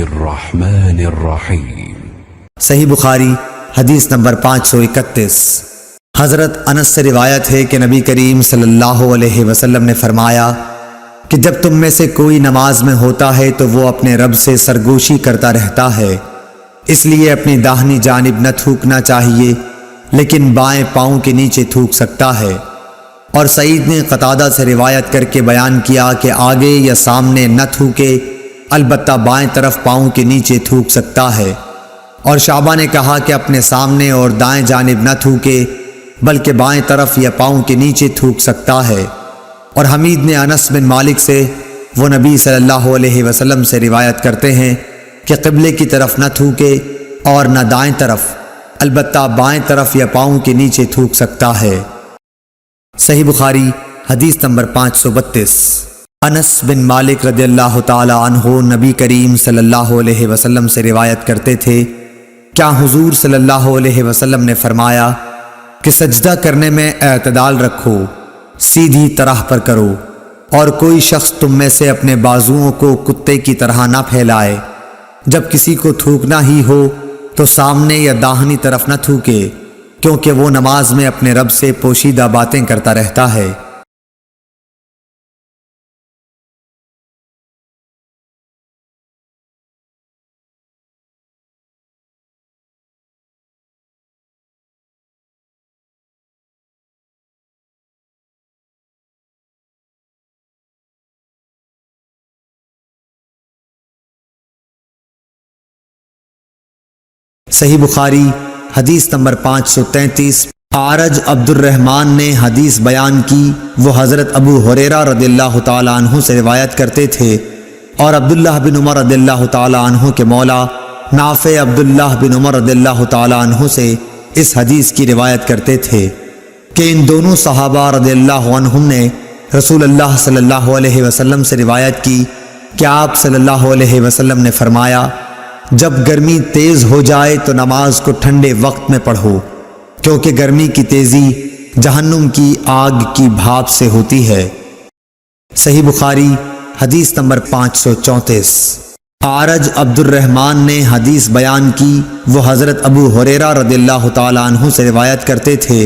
الرحمن الرحیم۔ صحیح بخاری حدیث نمبر 531۔ حضرت انس سے روایت ہے کہ نبی کریم صلی اللہ علیہ وسلم نے فرمایا کہ جب تم میں سے کوئی نماز میں ہوتا ہے تو وہ اپنے رب سے سرگوشی کرتا رہتا ہے، اس لیے اپنی داہنی جانب نہ تھوکنا چاہیے لیکن بائیں پاؤں کے نیچے تھوک سکتا ہے۔ اور سعید نے قتادہ سے روایت کر کے بیان کیا کہ آگے یا سامنے نہ تھوکے، البتہ بائیں طرف پاؤں کے نیچے تھوک سکتا ہے۔ اور شعبہ نے کہا کہ اپنے سامنے اور دائیں جانب نہ تھوکے بلکہ بائیں طرف یا پاؤں کے نیچے تھوک سکتا ہے۔ اور حمید نے انس بن مالک سے، وہ نبی صلی اللہ علیہ وسلم سے روایت کرتے ہیں کہ قبلے کی طرف نہ تھوکے اور نہ دائیں طرف، البتہ بائیں طرف یا پاؤں کے نیچے تھوک سکتا ہے۔ صحیح بخاری حدیث نمبر 532۔ انس بن مالک رضی اللہ تعالی عنہ نبی کریم صلی اللہ علیہ وسلم سے روایت کرتے تھے، کیا حضور صلی اللہ علیہ وسلم نے فرمایا کہ سجدہ کرنے میں اعتدال رکھو، سیدھی طرح پر کرو، اور کوئی شخص تم میں سے اپنے بازوؤں کو کتے کی طرح نہ پھیلائے۔ جب کسی کو تھوکنا ہی ہو تو سامنے یا داہنی طرف نہ تھوکے، کیونکہ وہ نماز میں اپنے رب سے پوشیدہ باتیں کرتا رہتا ہے۔ صحیح بخاری حدیث نمبر 533۔ اعرج عبد الرحمن نے حدیث بیان کی، وہ حضرت ابو ہریرہ رضی اللہ تعالی عنہ سے روایت کرتے تھے اور عبداللہ بن عمر رضی اللہ تعالی عنہ کے مولا نافع عبداللہ بن عمر رضی اللہ تعالی عنہ سے اس حدیث کی روایت کرتے تھے کہ ان دونوں صحابہ رضی اللہ عنہم نے رسول اللہ صلی اللہ علیہ وسلم سے روایت کی کہ آپ صلی اللہ علیہ وسلم نے فرمایا، جب گرمی تیز ہو جائے تو نماز کو ٹھنڈے وقت میں پڑھو، کیونکہ گرمی کی تیزی جہنم کی آگ کی بھاپ سے ہوتی ہے۔ صحیح بخاری حدیث نمبر 534۔ اعرج عبد الرحمن نے حدیث بیان کی، وہ حضرت ابو ہریرہ رضی اللہ تعالی عنہ سے روایت کرتے تھے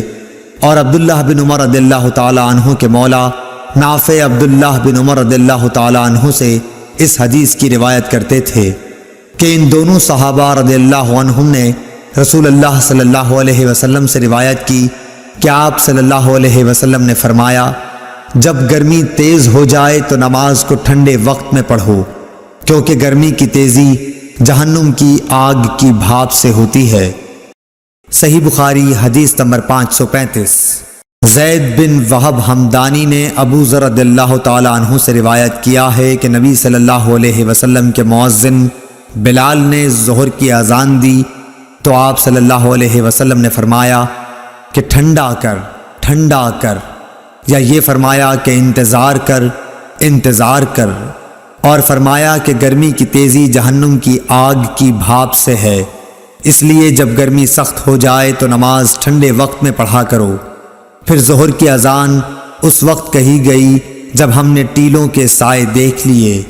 اور عبداللہ بن عمر رضی اللہ تعالی عنہ کے مولا نافع عبداللہ بن عمر رضی اللہ تعالی عنہ سے اس حدیث کی روایت کرتے تھے کہ ان دونوں صحابہ رضی اللہ عنہم نے رسول اللہ صلی اللہ علیہ وسلم سے روایت کی کہ آپ صلی اللہ علیہ وسلم نے فرمایا، جب گرمی تیز ہو جائے تو نماز کو ٹھنڈے وقت میں پڑھو، کیونکہ گرمی کی تیزی جہنم کی آگ کی بھاپ سے ہوتی ہے۔ صحیح بخاری حدیث نمبر 535۔ زید بن وہب ہمدانی نے ابو ذر رضی اللہ تعالی عنہ سے روایت کیا ہے کہ نبی صلی اللہ علیہ وسلم کے مؤذن بلال نے ظہر کی اذان دی تو آپ صلی اللہ علیہ وسلم نے فرمایا کہ ٹھنڈا کر، یا یہ فرمایا کہ انتظار کر، اور فرمایا کہ گرمی کی تیزی جہنم کی آگ کی بھاپ سے ہے، اس لیے جب گرمی سخت ہو جائے تو نماز ٹھنڈے وقت میں پڑھا کرو۔ پھر ظہر کی اذان اس وقت کہی گئی جب ہم نے ٹیلوں کے سائے دیکھ لیے۔